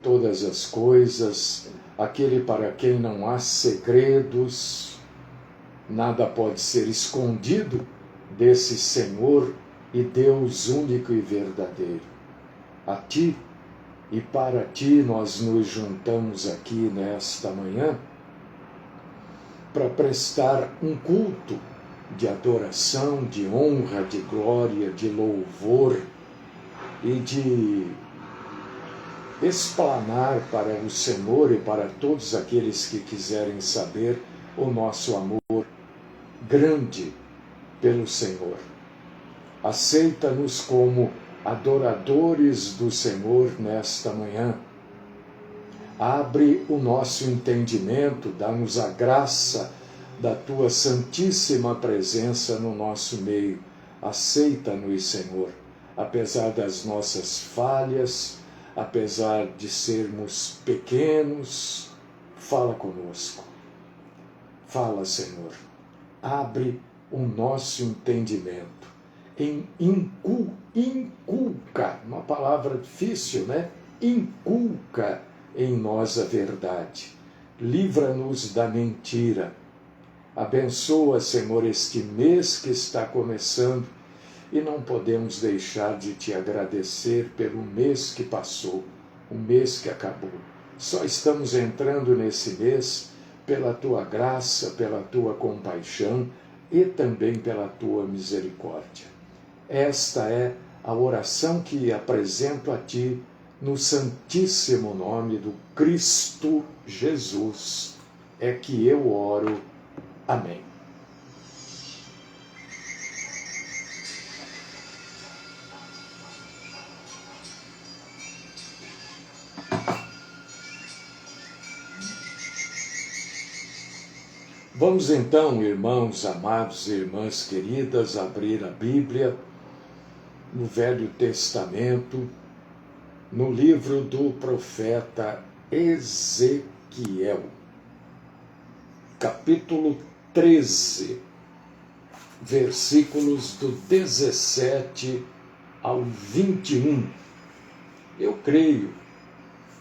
todas as coisas, aquele para quem não há segredos, nada pode ser escondido desse Senhor e Deus único e verdadeiro. A ti e para ti nós nos juntamos aqui nesta manhã para prestar um culto de adoração, de honra, de glória, de louvor e de explanar para o Senhor e para todos aqueles que quiserem saber o nosso amor grande pelo Senhor. Aceita-nos como adoradores do Senhor nesta manhã. Abre o nosso entendimento, dá-nos a graça da tua santíssima presença no nosso meio. Aceita-nos, Senhor, apesar das nossas falhas, apesar de sermos pequenos, fala conosco. Fala, Senhor. Abre o nosso entendimento. Inculca, uma palavra difícil, né? Inculca em nós a verdade. Livra-nos da mentira. Abençoa, Senhor, este mês que está começando e não podemos deixar de te agradecer pelo mês que passou, o mês que acabou. Só estamos entrando nesse mês pela tua graça, pela tua compaixão e também pela tua misericórdia. Esta é a oração que apresento a ti no santíssimo nome do Cristo Jesus. É que eu oro. Amém. Vamos então, irmãos amados e irmãs queridas, abrir a Bíblia no Velho Testamento, no livro do profeta Ezequiel, capítulo 13, versículos do 17 ao 21. Eu creio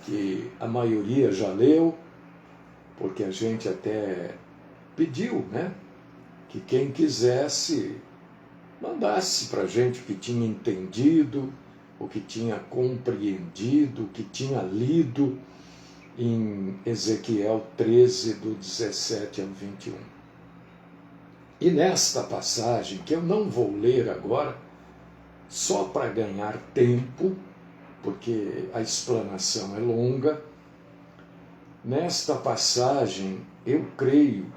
que a maioria já leu, porque a gente até pediu, né, que quem quisesse mandasse para a gente o que tinha entendido, o que tinha compreendido, o que tinha lido em Ezequiel 13, do 17 ao 21. E nesta passagem, que eu não vou ler agora, só para ganhar tempo, porque a explanação é longa, nesta passagem eu creio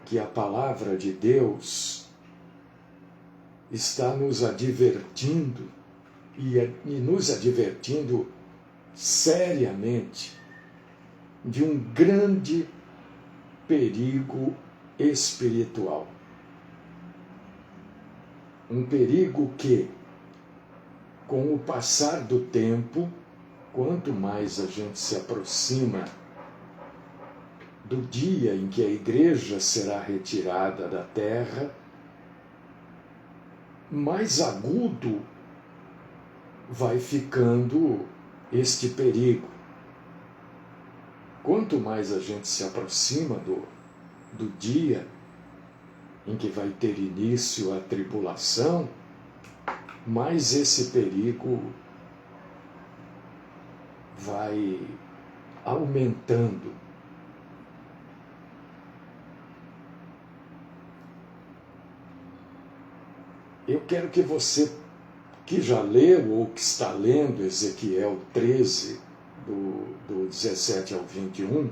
que a palavra de Deus está nos advertindo e nos advertindo seriamente de um grande perigo espiritual. Um perigo que, com o passar do tempo, quanto mais a gente se aproxima do dia em que a igreja será retirada da terra, mais agudo vai ficando este perigo. Quanto mais a gente se aproxima do dia em que vai ter início a tribulação, mais esse perigo vai aumentando. Eu quero que você, que já leu ou que está lendo Ezequiel 13, do 17 ao 21,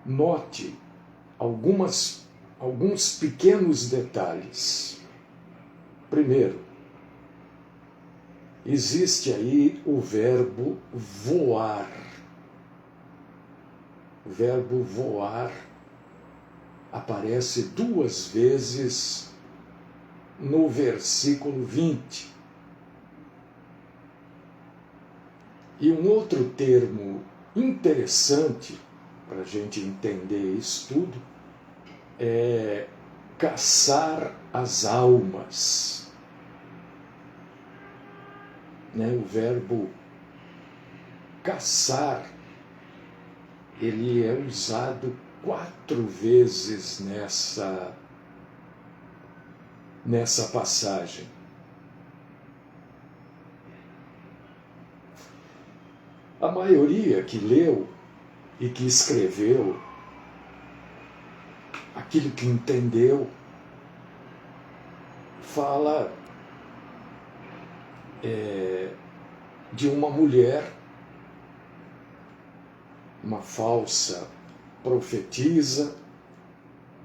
note alguns pequenos detalhes. Primeiro, existe aí o verbo voar. O verbo voar aparece 2 vezes no versículo 20. E um outro termo interessante para a gente entender isso tudo é caçar as almas. O verbo caçar, ele é usado 4 vezes nessa passagem. A maioria que leu e que escreveu aquilo que entendeu, fala de uma mulher, uma falsa profetisa,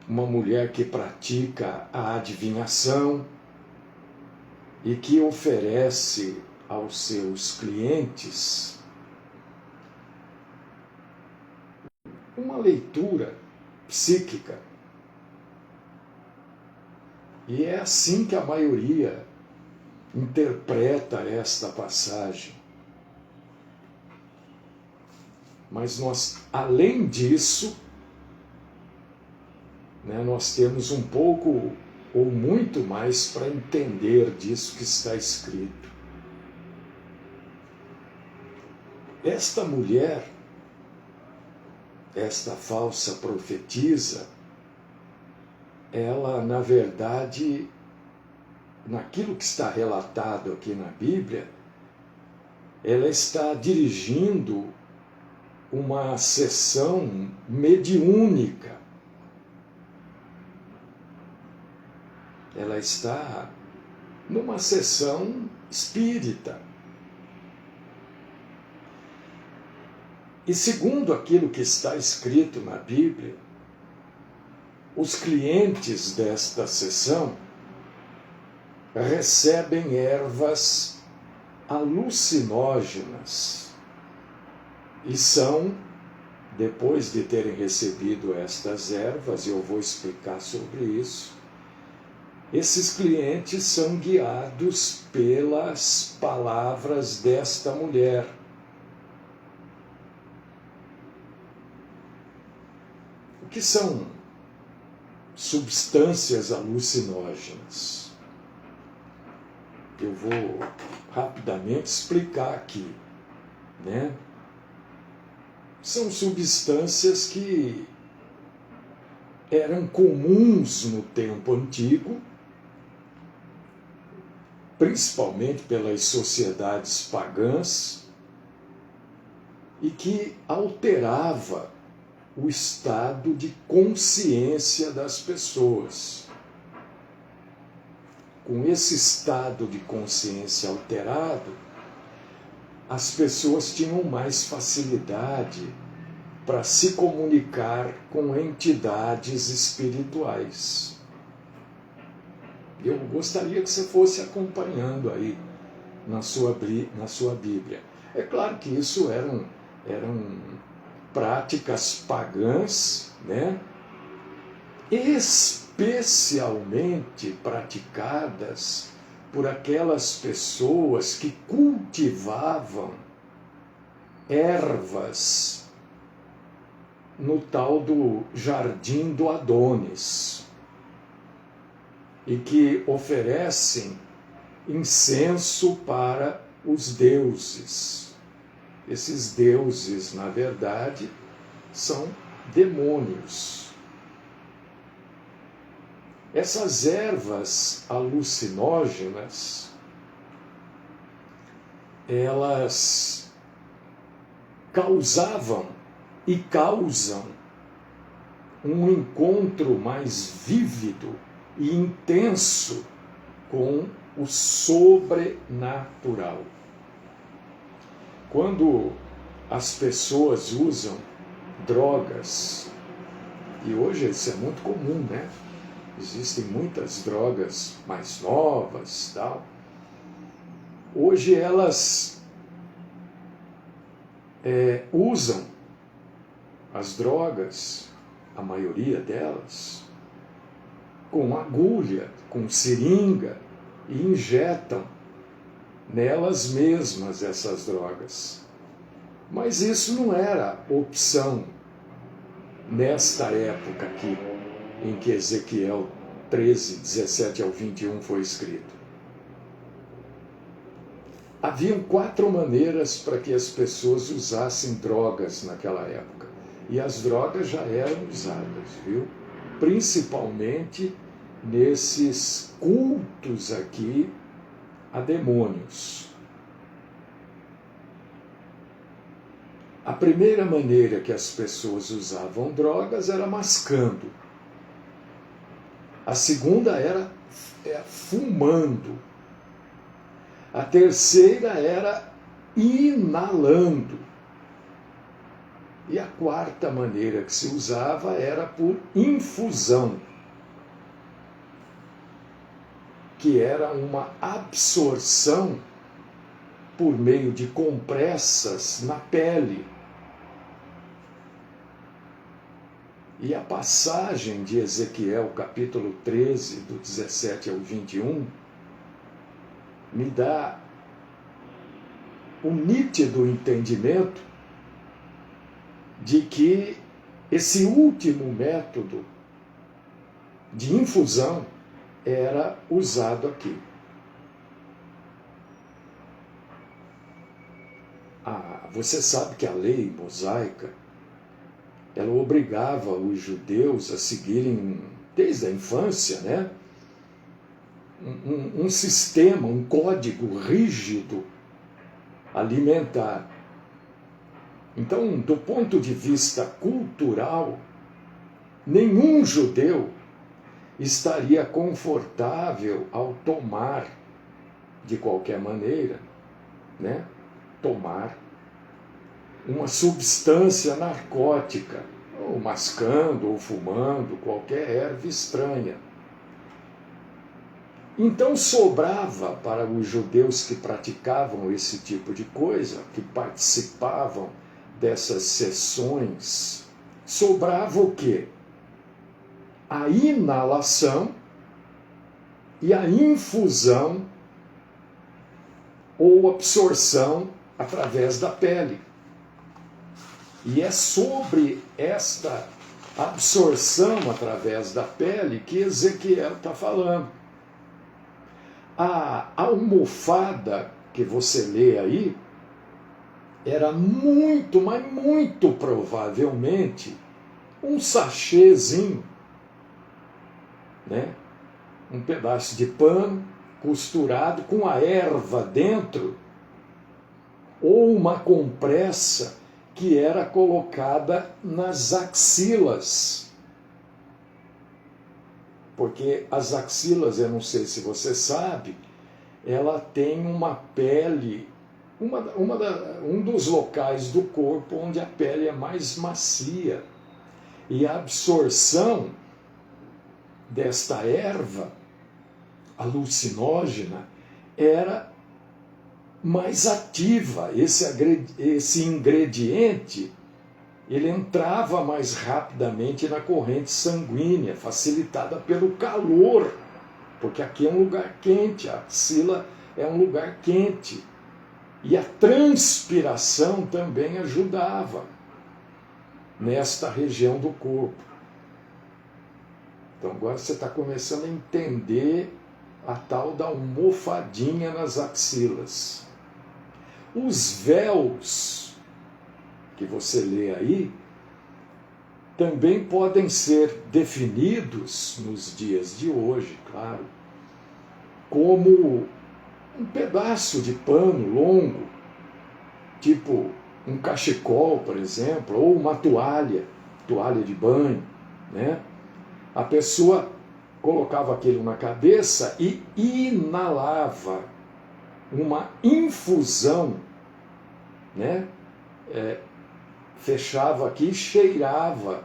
uma mulher que pratica a adivinhação e que oferece aos seus clientes uma leitura psíquica. E é assim que a maioria interpreta esta passagem. Mas nós, além disso, nós temos um pouco ou muito mais para entender disso que está escrito. Esta mulher, esta falsa profetisa, ela, na verdade, naquilo que está relatado aqui na Bíblia, ela está dirigindo uma sessão mediúnica. Ela está numa sessão espírita. E segundo aquilo que está escrito na Bíblia, os clientes desta sessão recebem ervas alucinógenas e são, depois de terem recebido estas ervas, eu vou explicar sobre isso, esses clientes são guiados pelas palavras desta mulher. O que são substâncias alucinógenas? Eu vou rapidamente explicar aqui, São substâncias que eram comuns no tempo antigo, principalmente pelas sociedades pagãs, e que alterava o estado de consciência das pessoas. Com esse estado de consciência alterado, as pessoas tinham mais facilidade para se comunicar com entidades espirituais. Eu gostaria que você fosse acompanhando aí na sua Bíblia. É claro que isso eram práticas pagãs, especialmente praticadas por aquelas pessoas que cultivavam ervas no tal do Jardim do Adonis e que oferecem incenso para os deuses. Esses deuses, na verdade, são demônios. Essas ervas alucinógenas, elas causavam e causam um encontro mais vívido e intenso com o sobrenatural. Quando as pessoas usam drogas, e hoje isso é muito comum, Existem muitas drogas mais novas, tal. Hoje elas usam as drogas, a maioria delas, com agulha, com seringa, e injetam nelas mesmas essas drogas. Mas isso não era opção nesta época aqui, em que Ezequiel 13, 17 ao 21 foi escrito. Haviam 4 maneiras para que as pessoas usassem drogas naquela época. E as drogas já eram usadas, viu? Principalmente nesses cultos aqui a demônios. A primeira maneira que as pessoas usavam drogas era mascando. A segunda era fumando. A terceira era inalando. E a quarta maneira que se usava era por infusão, que era uma absorção por meio de compressas na pele. E a passagem de Ezequiel, capítulo 13, do 17 ao 21, me dá um nítido entendimento de que esse último método de infusão era usado aqui. Você sabe que a lei mosaica, ela obrigava os judeus a seguirem, desde a infância, né, um sistema, um código rígido alimentar. Então, do ponto de vista cultural, nenhum judeu estaria confortável ao tomar, de qualquer maneira, né, tomar uma substância narcótica, ou mascando, ou fumando, qualquer erva estranha. Então sobrava para os judeus que praticavam esse tipo de coisa, que participavam dessas sessões, sobrava o quê? A inalação e a infusão ou absorção através da pele. E é sobre esta absorção através da pele que Ezequiel está falando. A almofada que você lê aí era muito, mas muito provavelmente um sachêzinho, né? Um pedaço de pano costurado com a erva dentro, ou uma compressa que era colocada nas axilas. Porque as axilas, eu não sei se você sabe, ela tem uma pele, um dos locais do corpo onde a pele é mais macia. E a absorção desta erva alucinógena era mais ativa. Esse ingrediente, ele entrava mais rapidamente na corrente sanguínea, facilitada pelo calor, porque aqui é um lugar quente, a axila é um lugar quente. E a transpiração também ajudava nesta região do corpo. Então agora você está começando a entender a tal da almofadinha nas axilas. Os véus que você lê aí também podem ser definidos nos dias de hoje, claro, como um pedaço de pano longo, tipo um cachecol, por exemplo, ou uma toalha de banho, né? A pessoa colocava aquilo na cabeça e inalava uma infusão, né? Fechava aqui e cheirava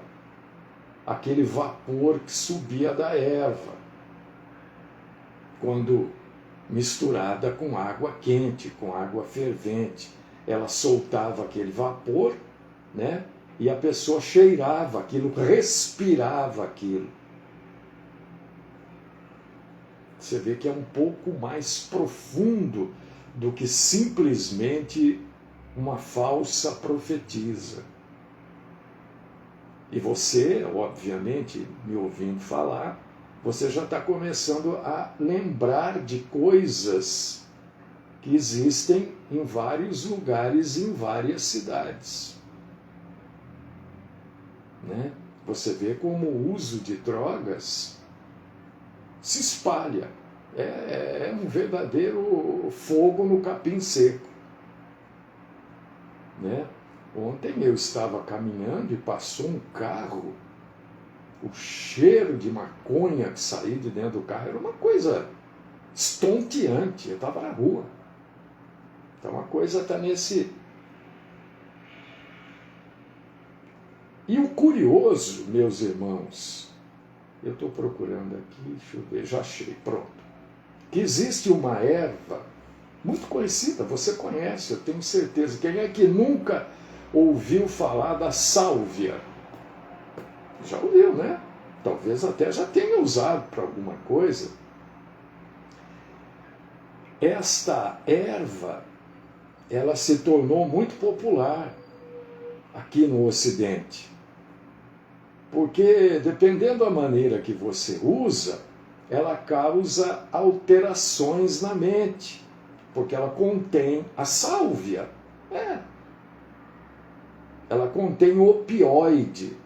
aquele vapor que subia da erva, quando misturada com água quente, com água fervente. Ela soltava aquele vapor, né? E a pessoa cheirava aquilo, respirava aquilo. Você vê que é um pouco mais profundo do que simplesmente uma falsa profetisa. E você, obviamente, me ouvindo falar, você já está começando a lembrar de coisas que existem em vários lugares, em várias cidades. Né? Você vê como o uso de drogas se espalha. É um verdadeiro fogo no capim seco. Né? Ontem eu estava caminhando e passou um carro, o cheiro de maconha que saía de dentro do carro era uma coisa estonteante. Eu estava na rua. Então a coisa está nesse... E o curioso, meus irmãos, eu estou procurando aqui, deixa eu ver, já achei, pronto. Que existe uma erva muito conhecida, você conhece, eu tenho certeza. Quem é que nunca ouviu falar da sálvia? Já ouviu, né? Talvez até já tenha usado para alguma coisa. Esta erva, ela se tornou muito popular aqui no Ocidente. Porque, dependendo da maneira que você usa, ela causa alterações na mente. Porque ela contém a sálvia. Ela contém opioide,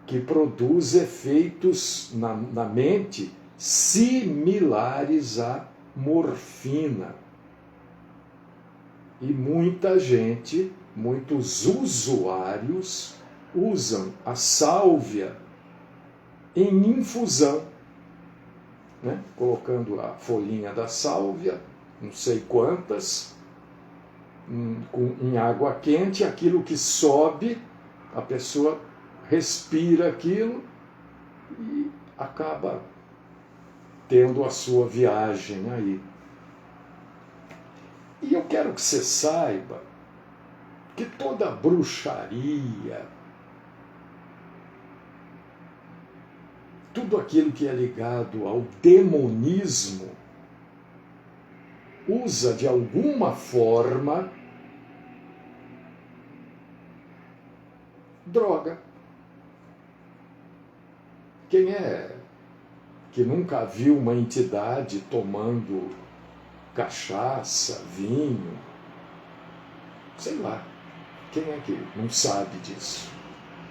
que produz efeitos na mente similares à morfina. E muita gente, muitos usuários, usam a sálvia em infusão, né? Colocando a folhinha da sálvia, não sei quantas, em água quente, aquilo que sobe, a pessoa respira aquilo e acaba tendo a sua viagem aí. E eu quero que você saiba que toda bruxaria, tudo aquilo que é ligado ao demonismo, usa de alguma forma droga. Quem é que nunca viu uma entidade tomando cachaça, vinho? Sei lá. Quem é que não sabe disso?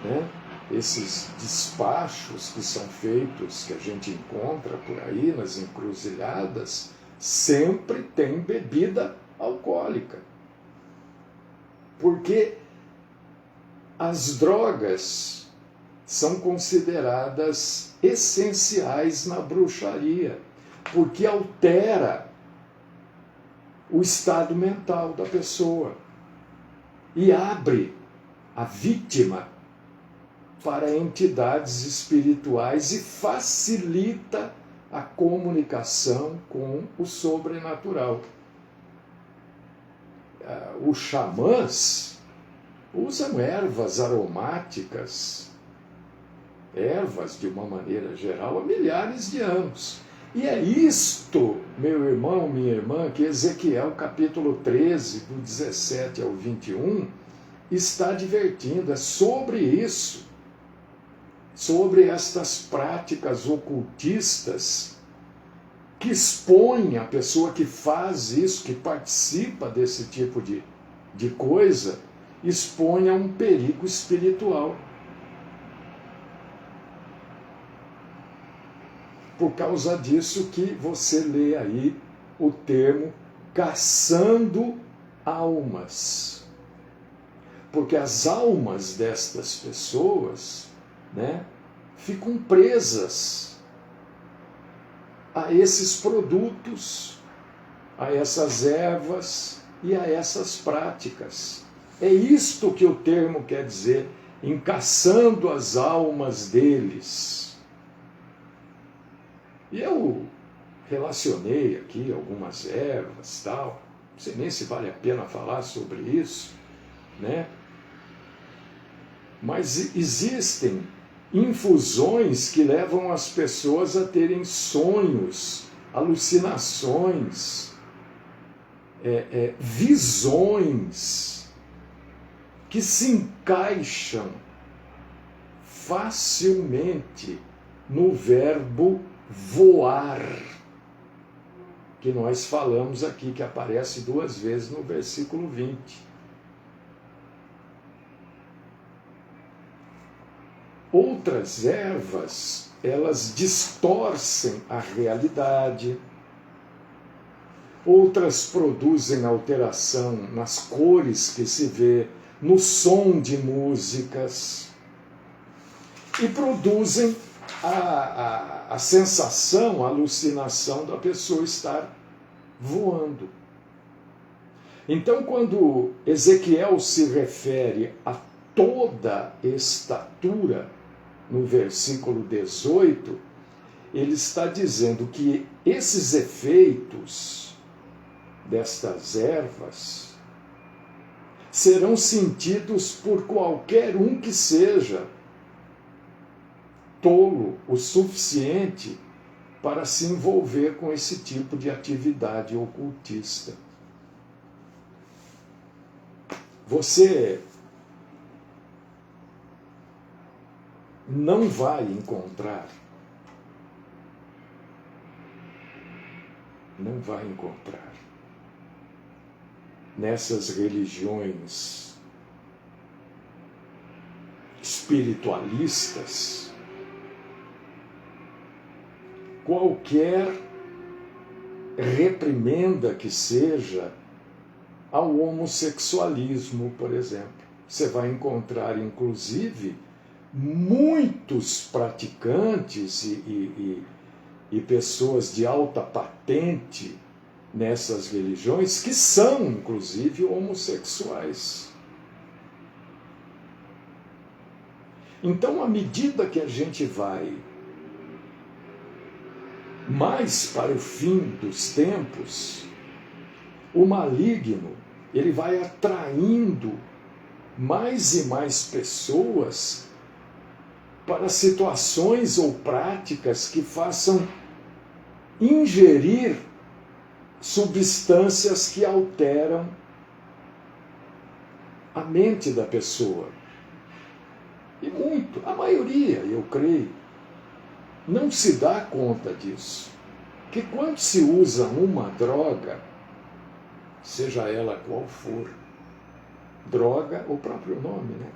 Né? Esses despachos que são feitos, que a gente encontra por aí nas encruzilhadas, sempre tem bebida alcoólica. Porque as drogas são consideradas essenciais na bruxaria, porque altera o estado mental da pessoa e abre a vítima para entidades espirituais e facilita a comunicação com o sobrenatural. Os xamãs usam ervas aromáticas, ervas de uma maneira geral, há milhares de anos. E é isto, meu irmão, minha irmã, que Ezequiel capítulo 13, do 17 ao 21, está advertindo. É sobre isso, sobre estas práticas ocultistas que expõem a pessoa que faz isso, que participa desse tipo de coisa, expõe a um perigo espiritual. Por causa disso que você lê aí o termo caçando almas. Porque as almas destas pessoas, né, ficam presas a esses produtos, a essas ervas e a essas práticas. É isto que o termo quer dizer, em caçando as almas deles. E eu relacionei aqui algumas ervas, tal, não sei nem se vale a pena falar sobre isso, né? Mas existem infusões que levam as pessoas a terem sonhos, alucinações, visões que se encaixam facilmente no verbo voar, que nós falamos aqui, que aparece 2 vezes no versículo 20. Outras ervas, elas distorcem a realidade. Outras produzem alteração nas cores que se vê, no som de músicas. E produzem a sensação, a alucinação da pessoa estar voando. Então, quando Ezequiel se refere a toda estatura, no versículo 18, ele está dizendo que esses efeitos destas ervas serão sentidos por qualquer um que seja tolo o suficiente para se envolver com esse tipo de atividade ocultista. Você não vai encontrar nessas religiões espiritualistas qualquer reprimenda que seja ao homossexualismo, por exemplo. Você vai encontrar, inclusive, muitos praticantes e pessoas de alta patente nessas religiões que são, inclusive, homossexuais. Então, à medida que a gente vai mais para o fim dos tempos, o maligno, ele vai atraindo mais e mais pessoas para situações ou práticas que façam ingerir substâncias que alteram a mente da pessoa. E muito, a maioria, eu creio, não se dá conta disso. Que quando se usa uma droga, seja ela qual for, droga, o próprio nome, né?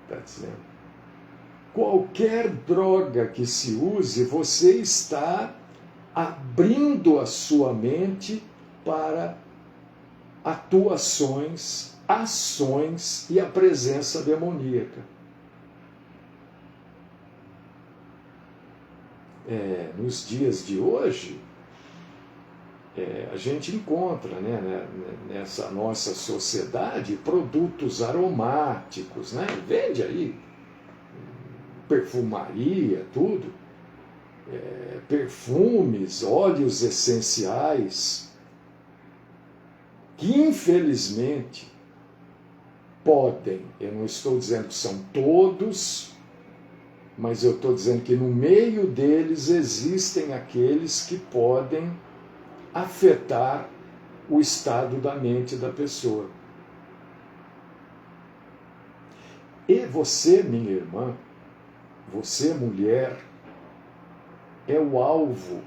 Está dizendo. Qualquer droga que se use, você está abrindo a sua mente para atuações, ações e a presença demoníaca. Nos dias de hoje, a gente encontra, né, nessa nossa sociedade produtos aromáticos, né? Vende aí perfumaria, tudo, perfumes, óleos essenciais, que infelizmente podem, eu não estou dizendo que são todos, mas eu estou dizendo que no meio deles existem aqueles que podem afetar o estado da mente da pessoa. E você, minha irmã, você, mulher, é o alvo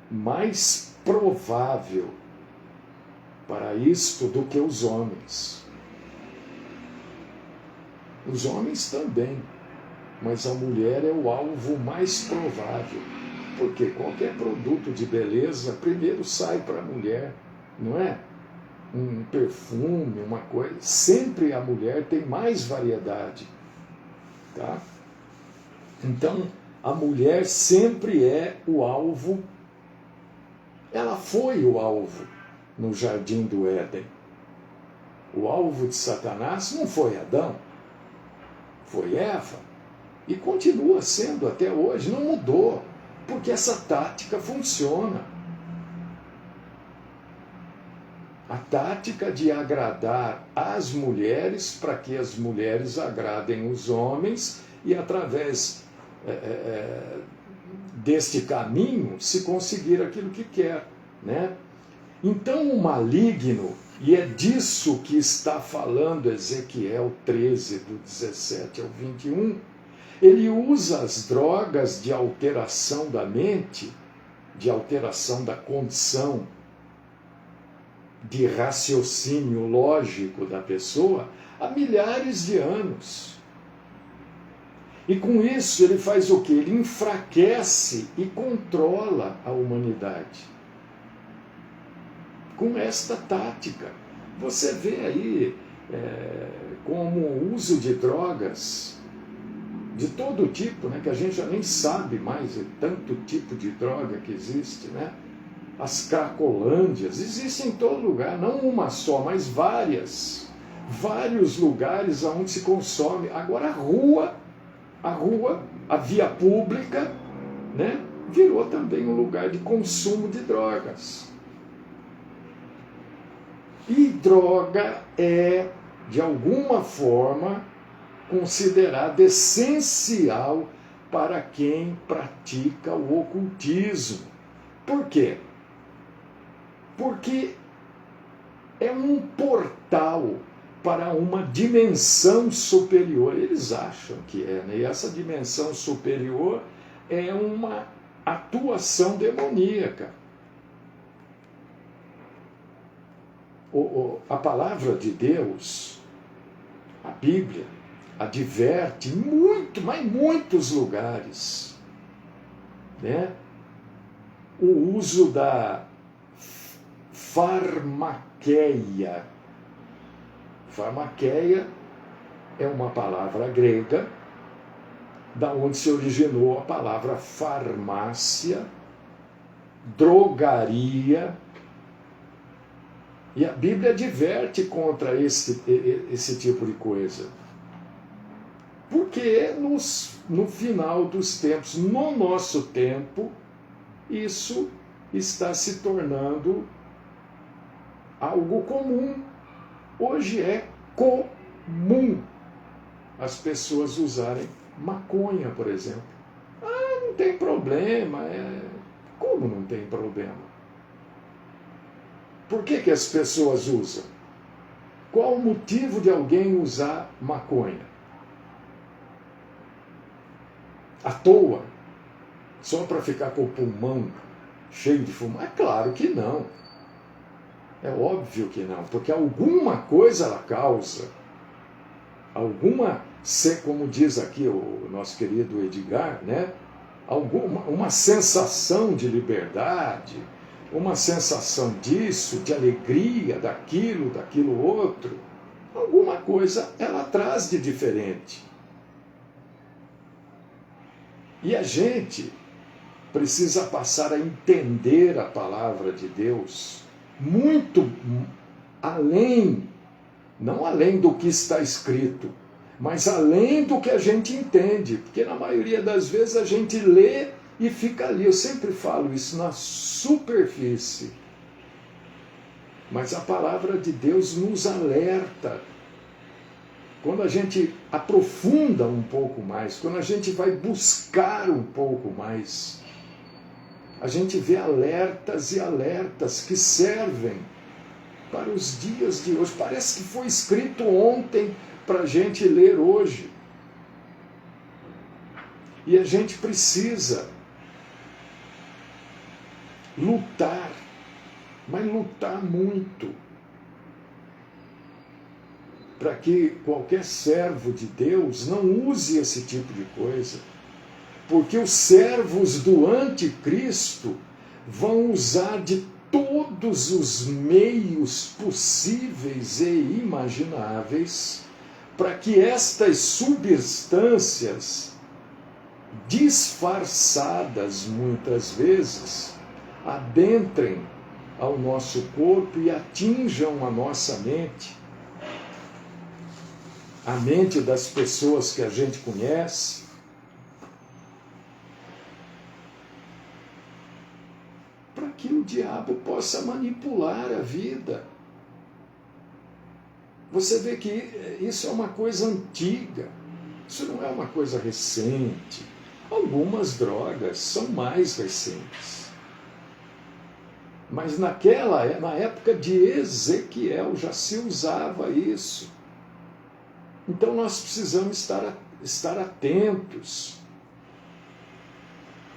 mais provável para isto do que os homens. Os homens também, mas a mulher é o alvo mais provável, porque qualquer produto de beleza primeiro sai para a mulher, não é? Um perfume, uma coisa, sempre a mulher tem mais variedade, tá? Então, a mulher sempre é o alvo, ela foi o alvo no jardim do Éden. O alvo de Satanás não foi Adão, foi Eva, e continua sendo até hoje, não mudou, porque essa tática funciona. A tática de agradar as mulheres para que as mulheres agradem os homens e através deste caminho se conseguir aquilo que quer, né? Então o maligno, e é disso que está falando Ezequiel 13, do 17 ao 21, ele usa as drogas de alteração da mente de alteração da condição de raciocínio lógico da pessoa há milhares de anos. E com isso ele faz o quê? Ele enfraquece e controla a humanidade. Com esta tática. Você vê aí como o uso de drogas de todo tipo, né, que a gente já nem sabe mais, é tanto tipo de droga que existe, né? As cracolândias existem em todo lugar, não uma só, mas vários lugares onde se consome. Agora a rua, a via pública, né, virou também um lugar de consumo de drogas. E droga é, de alguma forma, considerada essencial para quem pratica o ocultismo. Por quê? Porque é um portal para uma dimensão superior. Eles acham que é, né? E essa dimensão superior é uma atuação demoníaca. A palavra de Deus, a Bíblia, adverte em muitos lugares, né, o uso da farmaqueia. Farmaqueia é uma palavra grega, da onde se originou a palavra farmácia, drogaria. E a Bíblia adverte contra esse tipo de coisa. Porque no final dos tempos, no nosso tempo, isso está se tornando algo comum. Hoje é comum as pessoas usarem maconha, por exemplo. Ah, não tem problema. Como não tem problema? Por que as pessoas usam? Qual o motivo de alguém usar maconha? À toa? Só para ficar com o pulmão cheio de fumaça? É claro que não. É óbvio que não, porque alguma coisa ela causa. Como diz aqui o nosso querido Edgar, né? Uma sensação de liberdade, uma sensação disso, de alegria, daquilo outro. Alguma coisa ela traz de diferente. E a gente precisa passar a entender a palavra de Deus muito além, não além do que está escrito, mas além do que a gente entende. Porque na maioria das vezes a gente lê e fica ali. Eu sempre falo isso, na superfície. Mas a palavra de Deus nos alerta. Quando a gente aprofunda um pouco mais, quando a gente vai buscar um pouco mais, a gente vê alertas e alertas que servem para os dias de hoje. Parece que foi escrito ontem para a gente ler hoje. E a gente precisa lutar, mas lutar muito, para que qualquer servo de Deus não use esse tipo de coisa. Porque os servos do anticristo vão usar de todos os meios possíveis e imagináveis para que estas substâncias, disfarçadas muitas vezes, adentrem ao nosso corpo e atinjam a nossa mente. A mente das pessoas que a gente conhece, para que o diabo possa manipular a vida. Você vê que isso é uma coisa antiga, isso não é uma coisa recente. Algumas drogas são mais recentes. Mas na época de Ezequiel já se usava isso. Então nós precisamos estar atentos.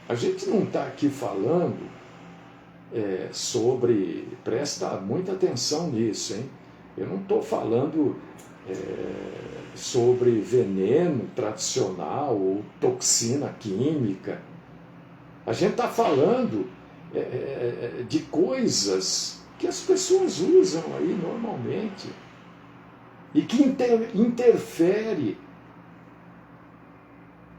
A gente não está aqui falando presta muita atenção nisso, hein? Eu não estou falando sobre veneno tradicional ou toxina química. A gente está falando de coisas que as pessoas usam aí normalmente e que interfere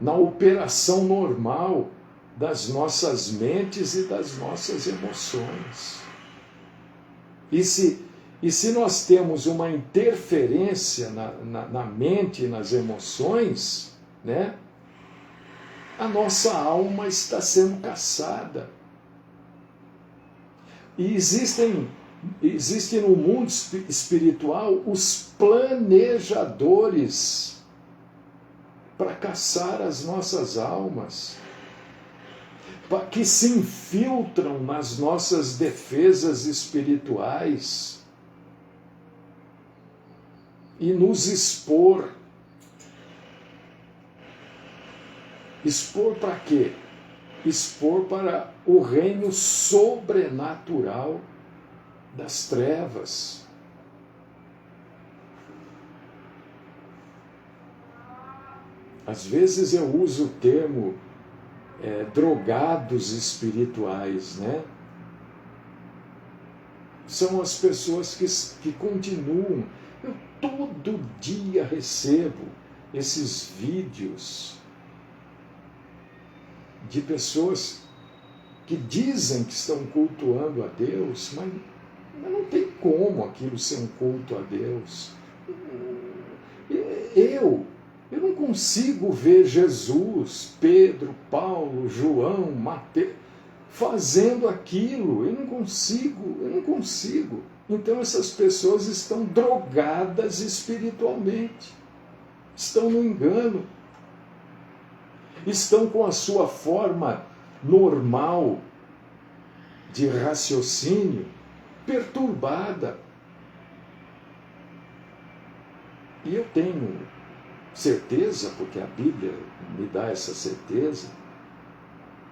na operação normal das nossas mentes e das nossas emoções. E se nós temos uma interferência na mente e nas emoções, né, a nossa alma está sendo caçada. E existem no mundo espiritual os planejadores para caçar as nossas almas, que se infiltram nas nossas defesas espirituais e nos expor. Expor para quê? Expor para o reino sobrenatural das trevas. Às vezes eu uso o termo drogados espirituais, né? São as pessoas que continuam. Eu todo dia recebo esses vídeos de pessoas que dizem que estão cultuando a Deus, mas não tem como aquilo ser um culto a Deus. Eu não consigo ver Jesus, Pedro, Paulo, João, Mateus fazendo aquilo. Eu não consigo. Então essas pessoas estão drogadas espiritualmente, estão no engano, estão com a sua forma normal de raciocínio perturbada. E eu tenho certeza, porque a Bíblia me dá essa certeza,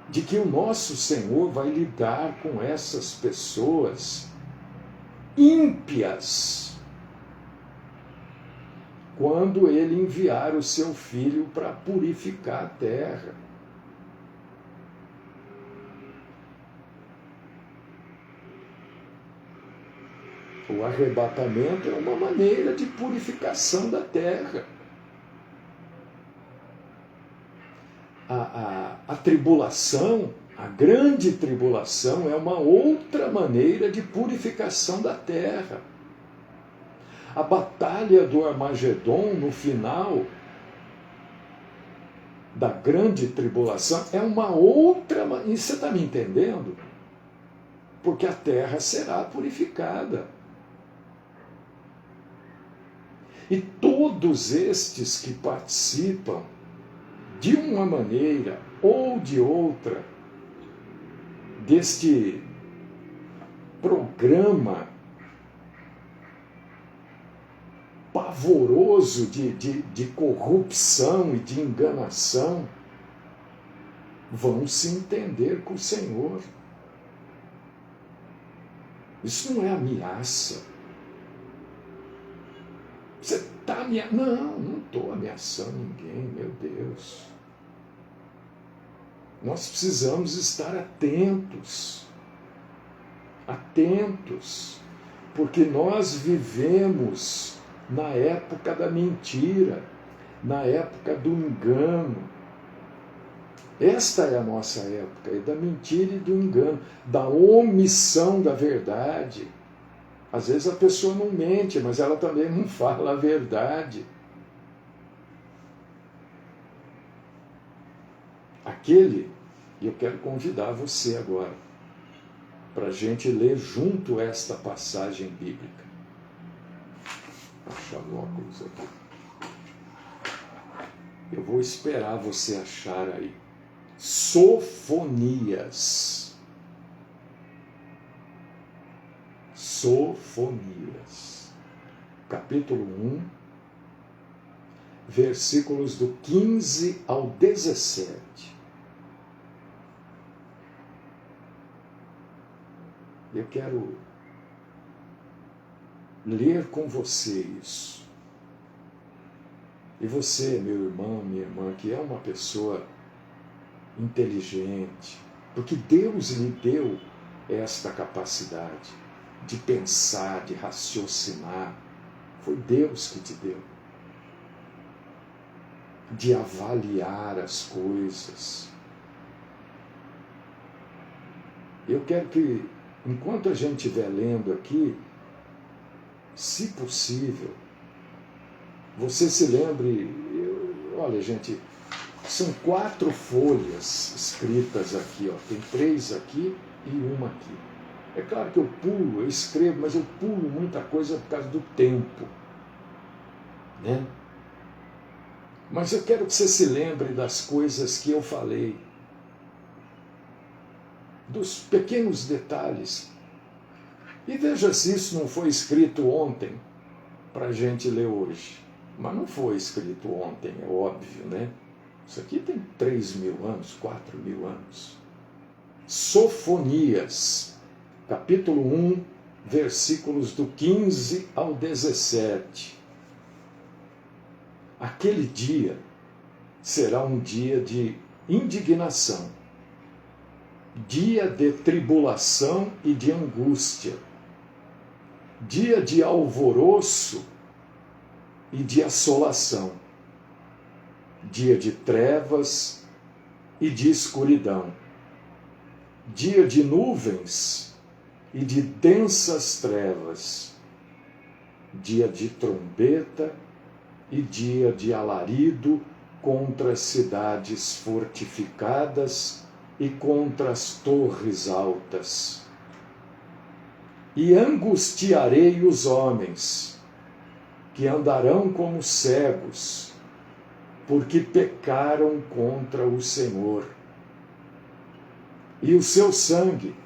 de que o nosso Senhor vai lidar com essas pessoas ímpias quando Ele enviar o seu Filho para purificar a terra. O arrebatamento é uma maneira de purificação da terra. A tribulação, a grande tribulação, é uma outra maneira de purificação da terra. A batalha do Armagedon, no final da grande tribulação, é uma outra... E você está me entendendo? Porque a terra será purificada. E todos estes que participam, de uma maneira ou de outra, deste programa pavoroso de corrupção e de enganação, vão se entender com o Senhor. Isso não é ameaça. Você está ameaçando? Não estou ameaçando ninguém, meu Deus. Nós precisamos estar atentos, porque nós vivemos na época da mentira, na época do engano. Esta é a nossa época, é da mentira e do engano, da omissão da verdade. Às vezes a pessoa não mente, mas ela também não fala a verdade. E eu quero convidar você agora, para a gente ler junto esta passagem bíblica. Vou achar o óculos aqui. Eu vou esperar você achar aí. Sofonias. Sofonias. Capítulo 1, versículos do 15 ao 17. Eu quero ler com você isso. E você, meu irmão, minha irmã, que é uma pessoa inteligente, porque Deus lhe deu esta capacidade de pensar, de raciocinar. Foi Deus que te deu. De avaliar as coisas. Eu quero que, enquanto a gente estiver lendo aqui, se possível, você se lembre, olha gente, são 4 folhas escritas aqui, ó, tem 3 aqui e uma aqui. É claro que eu pulo, eu escrevo, mas eu pulo muita coisa por causa do tempo, né? Mas eu quero que você se lembre das coisas que eu falei, dos pequenos detalhes. E veja se isso não foi escrito ontem para a gente ler hoje. Mas não foi escrito ontem, é óbvio, né? Isso aqui tem 3.000 anos, 4.000 anos. Sofonias, capítulo 1, versículos do 15 ao 17. Aquele dia será um dia de indignação, dia de tribulação e de angústia, dia de alvoroço e de assolação, dia de trevas e de escuridão, dia de nuvens e de densas trevas, dia de trombeta e dia de alarido contra as cidades fortificadas e contra as torres altas. E angustiarei os homens, que andarão como cegos, porque pecaram contra o Senhor. E o seu sangue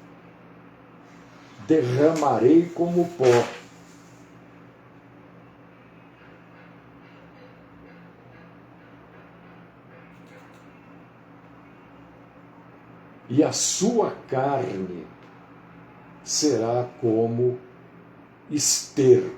derramarei como pó. E a sua carne será como esterco.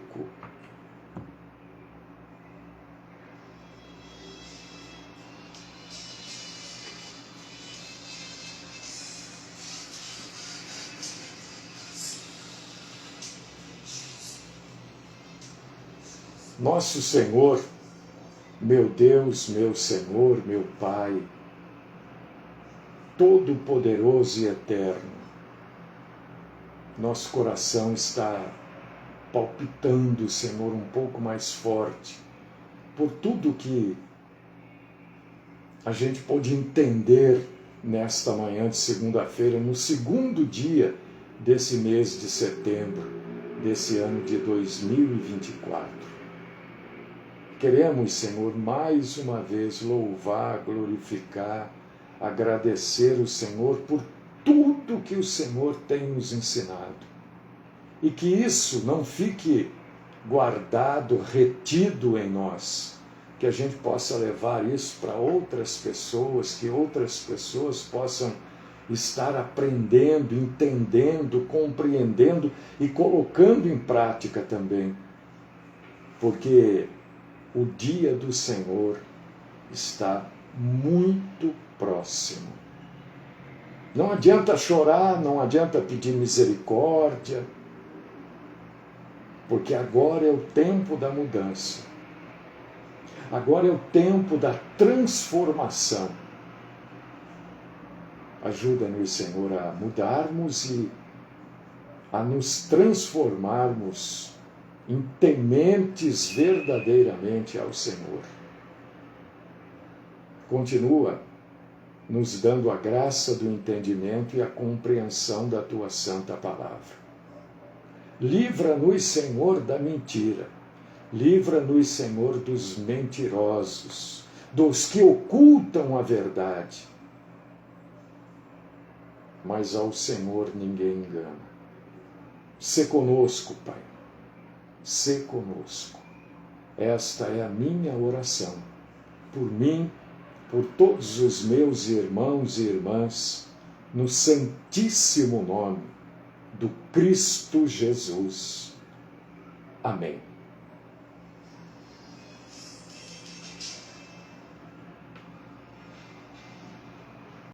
Nosso Senhor, meu Deus, meu Senhor, meu Pai, Todo-Poderoso e Eterno, nosso coração está palpitando, Senhor, um pouco mais forte, por tudo que a gente pôde entender nesta manhã de segunda-feira, no segundo dia desse mês de setembro, desse ano de 2024. Queremos, Senhor, mais uma vez louvar, glorificar, agradecer o Senhor por tudo que o Senhor tem nos ensinado. E que isso não fique guardado, retido em nós. Que a gente possa levar isso para outras pessoas, que outras pessoas possam estar aprendendo, entendendo, compreendendo e colocando em prática também. Porque o dia do Senhor está muito próximo. Não adianta chorar, não adianta pedir misericórdia, porque agora é o tempo da mudança. Agora é o tempo da transformação. Ajuda-nos, Senhor, a mudarmos e a nos transformarmos em tementes verdadeiramente ao Senhor. Continua nos dando a graça do entendimento e a compreensão da Tua santa palavra. Livra-nos, Senhor, da mentira. Livra-nos, Senhor, dos mentirosos, dos que ocultam a verdade. Mas ao Senhor ninguém engana. Sê conosco, Pai. Sê conosco. Esta é a minha oração. Por mim, por todos os meus irmãos e irmãs, no santíssimo nome do Cristo Jesus. Amém.